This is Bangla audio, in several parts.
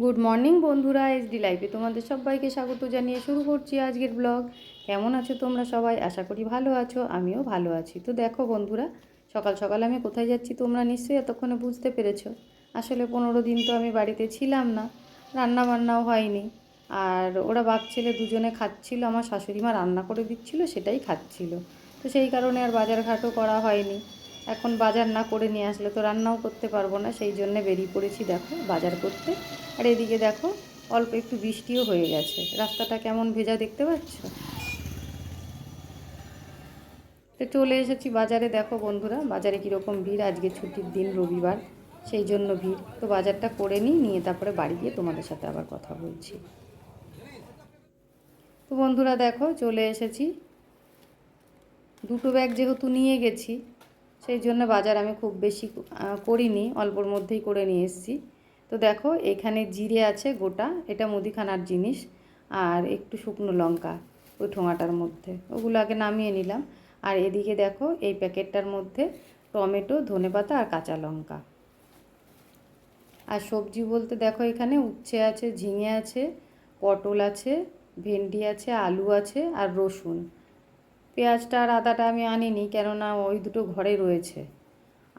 গুড মর্নিং বন্ধুরা, এসডি লাইফে তোমাদের সবাইকে স্বাগত জানিয়ে শুরু করছি আজকের ব্লগ। কেমন আছো তোমরা সবাই? আশা করি ভালো আছো, আমিও ভালো আছি। তো দেখো বন্ধুরা, সকাল সকাল আমি কোথায় যাচ্ছি তোমরা নিশ্চয়ই এতক্ষণে বুঝতে পেরেছো। আসলে 15 দিন তো আমি বাড়িতে ছিলাম না, রান্না বান্নাও হয়নি। আর ওরা বাপ ছেলে দুজনে খাচ্ছিল, আমার শাশুড়ি মা রান্না করে দিচ্ছিল, সেটাই খাচ্ছিল। তো সেই কারণে আর বাজার ঘাটও করা হয়নি। এখন বাজার না করে নিয়ে আসলে তো রান্নাও করতে পারবো না, সেই জন্যে বেরিয়ে পড়েছি দেখো বাজার করতে। আর এদিকে দেখো অল্প একটু বৃষ্টিও হয়ে গেছে, রাস্তাটা কেমন ভেজা দেখতে পাচ্ছ। তো চলে এসেছি বাজারে। দেখো বন্ধুরা, বাজারে কীরকম ভিড়, আজকে ছুটির দিন রবিবার, সেই জন্য ভিড়। তো বাজারটা করে নিয়ে তারপরে বাড়ি গিয়ে তোমাদের সাথে আবার কথা বলছি। তো বন্ধুরা দেখো চলে এসেছি। দুটো ব্যাগ যেহেতু নিয়ে গেছি, সেই জন্য বাজার আমি খুব বেশি করিনি, অল্পর মধ্যেই করে নিয়ে এসেছি। তো দেখো এখানে জিরে আছে গোটা, এটা মুদিখানার জিনিস, আর একটু শুকনো লঙ্কা ওই ঠোঙাটার মধ্যে, ওগুলো আগে নামিয়ে নিলাম। আর এদিকে দেখো এই প্যাকেটটার মধ্যে টমেটো, ধনেপাতা আর কাঁচা লঙ্কা। আর সবজি বলতে দেখো এখানে উচ্ছে আছে, ঝিঙে আছে, পটল আছে, ভেন্ডি আছে, আলু আছে আর রসুন। পেঁয়াজটা আর আদাটা আমি আনিনি, কেননা ওই দুটো ঘরে রয়েছে।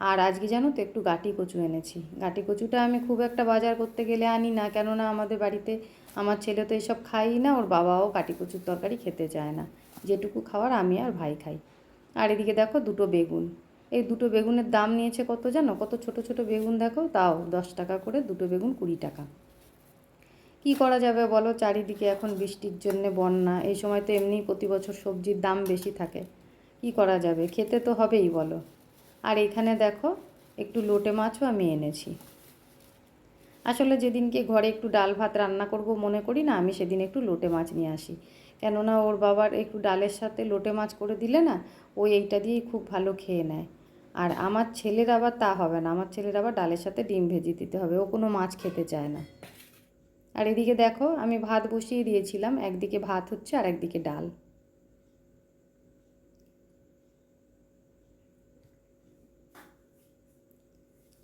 আর আজকে জানো তো একটু গাটি কচু এনেছি। গাটি কচুটা আমি খুব একটা বাজার করতে গেলে আনি না, কেননা আমাদের বাড়িতে আমার ছেলে তো এসব খাই না, ওর বাবাও গাটি কচুর তরকারি খেতে চায় না। যেটুকু খাওয়ার আমি আর ভাই খাই। আর এদিকে দেখো দুটো বেগুন। এই দুটো বেগুনের দাম নিয়েছে কত জানো? কত ছোট ছোট বেগুন দেখো, তাও 10 টাকা করে, দুটো বেগুন 20 টাকা। কি করা যাবে বলো, চারিদিকে এখন বৃষ্টির জন্যে বন্যা, এই সময় তো এমনিই প্রতি বছর সবজির দাম বেশি থাকে। কি করা যাবে, খেতে তো হবেই বলো। আর এখানে দেখো একটু লোটে মাছও আমি এনেছি। আসলে যেদিনকে ঘরে একটু ডাল ভাত রান্না করব মনে করি না, আমি সেদিন একটু লোটে মাছ নিয়ে আসি। কেননা ওর বাবার একটু ডালের সাথে লোটে মাছ করে দিলে না, ওই এইটা দিয়েই খুব ভালো খেয়ে নেয়। আর আমার ছেলের আবার তা হবে না, আমার ছেলের আবার ডালের সাথে ডিম ভেজে দিতে হবে, ও কোনো মাছ খেতে চায় না। আর এদিকে দেখো আমি ভাত বসিয়ে দিয়েছিলাম, একদিকে ভাত হচ্ছে আর একদিকে ডাল।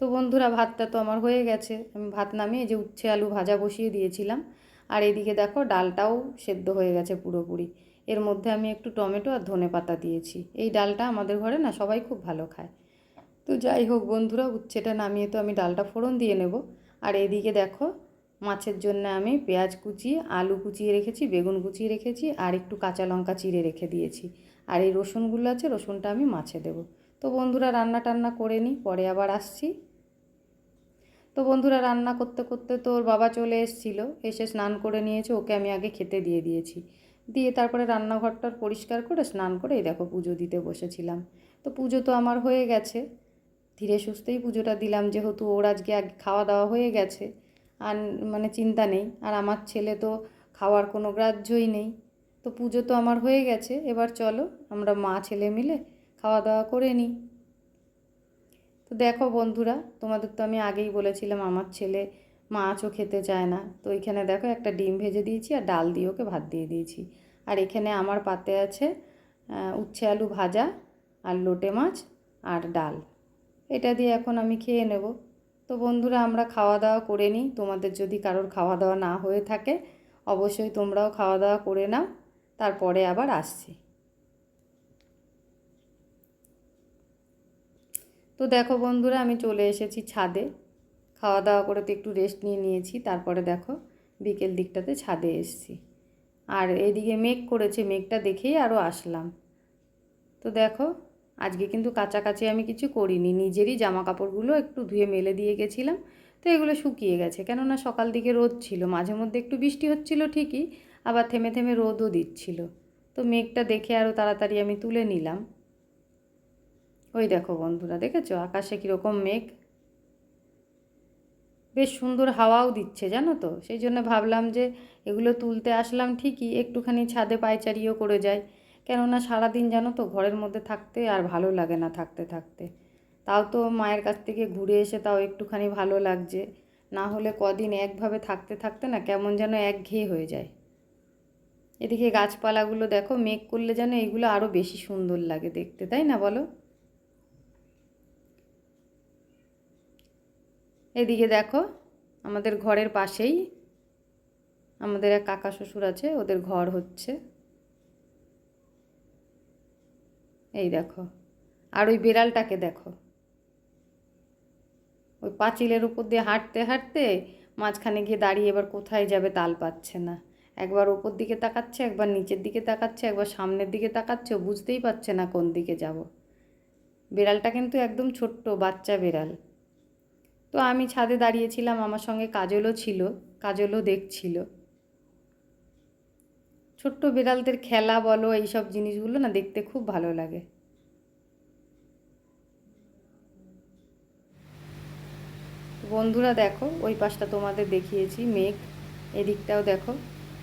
তো বন্ধুরা ভাতটা তো আমার হয়ে গেছে, আমি ভাত নামিয়ে যে উচ্ছে আলু ভাজা বসিয়ে দিয়েছিলাম। আর এদিকে দেখো ডালটাও সেদ্ধ হয়ে গেছে পুরোপুরি। এর মধ্যে আমি একটু টমেটো আর ধনেপাতা দিয়েছি। এই ডালটা আমাদের ঘরে না সবাই খুব ভালো খায়। তো যাই হোক বন্ধুরা, উচ্ছেটা নামিয়ে তো আমি ডালটা ফোড়ন দিয়ে নেব। আর এদিকে দেখো মাছের জন্য আমি পেঁয়াজ কুচিয়ে, আলু কুচিয়ে রেখেছি, বেগুন কুচিয়ে রেখেছি, আর একটু কাঁচা লঙ্কা চিড়ে রেখে দিয়েছি। আর এই রসুনগুলো আছে, রসুনটা আমি মাছে দেবো। তো বন্ধুরা রান্না টান্না করে নিই, পরে আবার আসছি। তো বন্ধুরা রান্না করতে করতে তো ওর বাবা চলে এসেছিলো, এসে স্নান করে নিয়েছে, ওকে আমি আগে খেতে দিয়ে দিয়েছি। দিয়ে তারপরে রান্নাঘরটা পরিষ্কার করে স্নান করে এই দেখো পুজো দিতে বসেছিলাম। তো পুজো তো আমার হয়ে গেছে, ধীরে সুস্থেই পুজোটা দিলাম, যেহেতু ওর আজকে খাওয়া দাওয়া হয়ে গেছে। আর মানে চিন্তা নেই, আর আমার ছেলে তো খাওয়ার কোনো গ্রাহ্যই নেই। তো পুজো তো আমার হয়ে গেছে, এবার চলো আমরা মা ছেলে মিলে খাওয়া দাওয়া করে নিই। তো দেখো বন্ধুরা, তোমাদের তো আমি আগেই বলেছিলাম আমার ছেলে মাছও খেতে চায় না। তো এখানে দেখো একটা ডিম ভেজে দিয়েছি আর ডাল দিয়ে ওকে ভাত দিয়ে দিয়েছি। আর এখানে আমার পাতে আছে উচ্ছে আলু ভাজা আর লোটে মাছ আর ডাল। এটা দিয়ে এখন আমি খেয়ে নেব। তো বন্ধুরা আমরা খাওয়া দাওয়া করে নিই, তোমাদের যদি কারোর খাওয়া দাওয়া না হয়ে থাকে অবশ্যই তোমরাও খাওয়া দাওয়া করে নাও, তারপরে আবার আসছি। তো দেখো বন্ধুরা আমি চলে এসেছি ছাদে। খাওয়া দাওয়া করে তো একটু রেস্ট নিয়ে নিয়েছি, তারপরে দেখো বিকেল দিকটাতে ছাদে এসেছি। আর এদিকে মেঘ করেছে, মেঘটা দেখেই আরও আসলাম। তো দেখো আজকে কিন্তু কাচাকাচি আমি কিছু করিনি, নিজেরই জামা কাপড়গুলো একটু ধুয়ে মেলে দিয়ে গেছিলাম। তো এগুলো শুকিয়ে গেছে, কেননা সকাল দিকে রোদ ছিল, মাঝে মধ্যে একটু বৃষ্টি হচ্ছিল ঠিকই, আবার থেমে থেমে রোদও দিচ্ছিল। তো মেঘটা দেখে আরও তাড়াতাড়ি আমি তুলে নিলাম। ওই দেখো বন্ধুরা, দেখেছো আকাশে কীরকম মেঘ, বেশ সুন্দর হাওয়াও দিচ্ছে জানো তো। সেই জন্য ভাবলাম যে এগুলো তুলতে আসলাম ঠিকই, একটুখানি ছাদে পায়চারিও করে যাই। কেননা সারাদিন জানো তো ঘরের মধ্যে থাকতে আর ভালো লাগে না থাকতে থাকতে। তাও তো মায়ের কাছ থেকে ঘুরে এসে তাও একটুখানি ভালো লাগছে, না হলে কদিন একভাবে থাকতে থাকতে না কেমন যেন একঘেয়ে হয়ে যায়। এদিকে গাছপালাগুলো দেখো মেঘ করলে যেন এগুলো আরও বেশি সুন্দর লাগে দেখতে, তাই না বলো? এদিকে দেখো আমাদের ঘরের পাশেই আমাদের এক কাকা শ্বশুর আছে, ওদের ঘর হচ্ছে। এই দেখো, আর ওই বিড়ালটাকে দেখো, ওই পাঁচিলের উপর দিয়ে হাঁটতে হাঁটতে মাঝখানে গিয়ে দাঁড়িয়ে এবার কোথায় যাবে তাল পাচ্ছে না। একবার ওপর দিকে তাকাচ্ছে, একবার নিচের দিকে তাকাচ্ছে, একবার সামনের দিকে তাকাচ্ছে, ও বুঝতেই পারছে না কোন দিকে যাব। বিড়ালটা কিন্তু একদম ছোট্ট বাচ্চা বিড়াল। তো আমি ছাদে দাঁড়িয়েছিলাম, আমার সঙ্গে কাজলও ছিল, কাজলও দেখছিল। ছোট্ট বিড়ালদের খেলা বলো, এইসব জিনিসগুলো না দেখতে খুব ভালো লাগে। বন্ধুরা দেখো, ওই পাশটা তোমাদের দেখিয়েছি মেঘ, এদিকটাও দেখো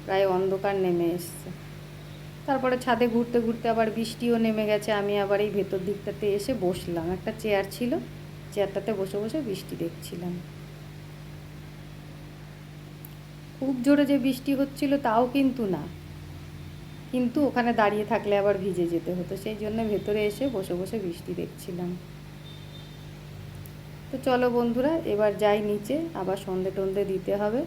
প্রায় অন্ধকার নেমে এসছে। তারপরে ছাদে ঘুরতে ঘুরতে আবার বৃষ্টিও নেমে গেছে। আমি আবার এই ভেতর দিকটাতে এসে বসলাম, একটা চেয়ার ছিল, চেয়ারটাতে বসে বসে বৃষ্টি দেখছিলাম। খুব জোরে যে বৃষ্টি হচ্ছিল তাও কিন্তু না, কিন্তু ওখানে দাঁড়িয়ে থাকলে আবার ভিজে যেতে হতো, সেই জন্য ভেতরে এসে বসে বসে বৃষ্টি দেখছিলাম। তো চলো বন্ধুরা, এবার যাই নিচে, আবার সন্ধে টন্ধে দিতে হবে।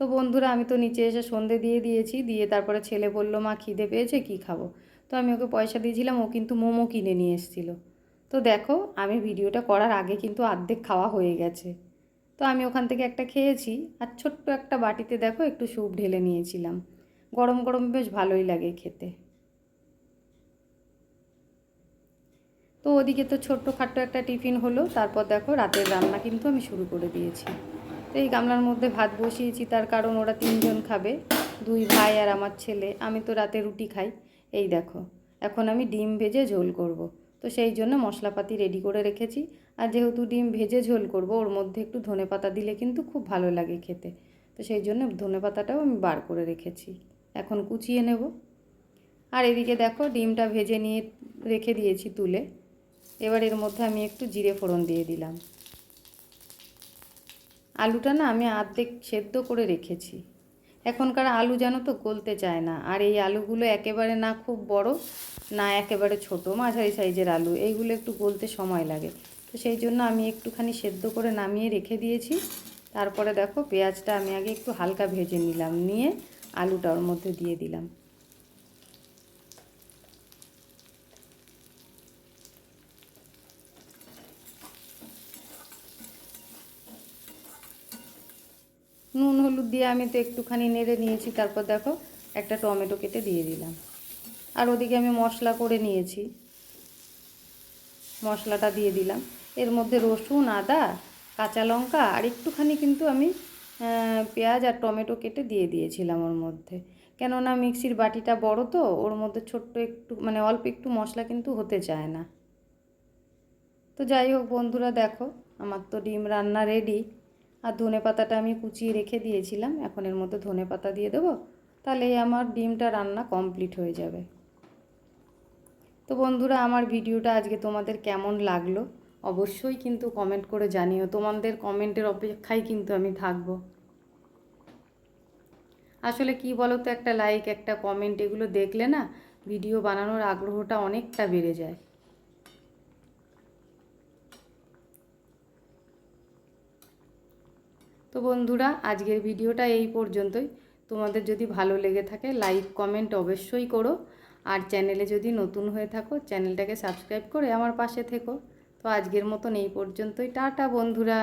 তো বন্ধুরা, আমি তো নিচে এসে সন্ধে দিয়ে দিয়েছি, দিয়ে তারপরে ছেলে বলল মা খিদে পেয়েছে, কী খাবো। তো আমি ওকে পয়সা দিয়েছিলাম, ও কিন্তু মোমো কিনে নিয়ে এসেছিলো। তো দেখো, আমি ভিডিওটা করার আগে কিন্তু অর্ধেক খাওয়া হয়ে গেছে। তো আমি ওখান থেকে একটা খেয়েছি, আর ছোট্ট একটা বাটিতে দেখো একটু স্যুপ ঢেলে নিয়েছিলাম। গরম গরম বেশ ভালোই লাগে খেতে। তো ওদিকে তো ছোট্টখাট্টো একটা টিফিন হলো, তারপর দেখো রাতের রান্না কিন্তু আমি শুরু করে দিয়েছি। তো এই গামলার মধ্যে ভাত বসিয়েছি, তার কারণ ওরা 3জন খাবে, 2 ভাই আর আমার ছেলে। আমি তো রাতে রুটি খাই। এই দেখো, এখন আমি ডিম ভেজে ঝোল করব। তো সেই জন্য মশলাপাতি রেডি করে রেখেছি। আর যেহেতু ডিম ভেজে ঝোল করব, ওর মধ্যে একটু ধনেপাতা দিলে কিন্তু খুব ভালো লাগে খেতে। তো সেই জন্য ধনেপাতাটাও আমি বার করে রেখেছি, এখন কুচিয়ে নেব। আর এদিকে দেখো, ডিমটা ভেজে নিয়ে রেখে দিয়েছি তুলে। এবার এর মধ্যে আমি একটু জিরে ফোড়ন দিয়ে দিলাম। আলুটা না আমি অর্ধেক সেদ্ধ করে রেখেছি। এখনকার আলু জানো তো গলতে চায় না, আর এই আলুগুলো একেবারে না খুব বড়, না একেবারে ছোট, মাঝারি সাইজের আলু, এইগুলো একটু গলতে সময় লাগে। তো সেই জন্য আমি একটুখানি সেদ্ধ করে নামিয়ে রেখে দিয়েছি। তারপরে দেখো, পেঁয়াজটা আমি আগে একটু হালকা ভেজে নিলাম, নিয়ে আলুটা ওর মধ্যে দিয়ে দিলাম। নুন হলুদ দিয়ে আমি তো একটুখানি নেড়ে নিয়েছি। তারপর দেখো, একটা টমেটো কেটে দিয়ে দিলাম। আর ওদিকে আমি মশলা করে নিয়েছি, মশলাটা দিয়ে দিলাম। এর মধ্যে রসুন, আদা, কাঁচা লঙ্কা আর একটুখানি কিন্তু আমি পেঁয়াজ আর টমেটো কেটে দিয়ে দিয়েছিলাম ওর মধ্যে। কেননা মিক্সির বাটিটা বড়, তো ওর মধ্যে ছোট্ট একটু মানে অল্প একটু মশলা কিন্তু হতে চায় না। তো যাই হোক বন্ধুরা, দেখো আমার তো ডিম রান্না রেডি। আর ধনেপাতাটা আমি কুচিয়ে রেখে দিয়েছিলাম, এখন এর মধ্যে ধনেপাতা দিয়ে দেবো, তাহলেই আমার ডিমটা রান্না কমপ্লিট হয়ে যাবে। তো বন্ধুরা, আমার ভিডিওটা আজকে তোমাদের কেমন লাগলো অবশ্যই কিন্তু কমেন্ট করে জানিও। তোমাদের কমেন্টের অপেক্ষায় কিন্তু আমি থাকবো। আসলে কি বলো তো, একটা লাইক, একটা কমেন্ট, এগুলো দেখলে না ভিডিও বানানোর আগ্রহটা অনেকটা বেড়ে যায়। তো বন্ধুরা, আজকের ভিডিওটা এই পর্যন্তই। তোমাদের যদি ভালো লেগে থাকে লাইক কমেন্ট অবশ্যই করো। আর চ্যানেলে যদি নতুন হয়ে থাকো, চ্যানেলটাকে সাবস্ক্রাইব করে আমার পাশে থেকো। তো আজকের মতন এই পর্যন্তই, টাটা বন্ধুরা।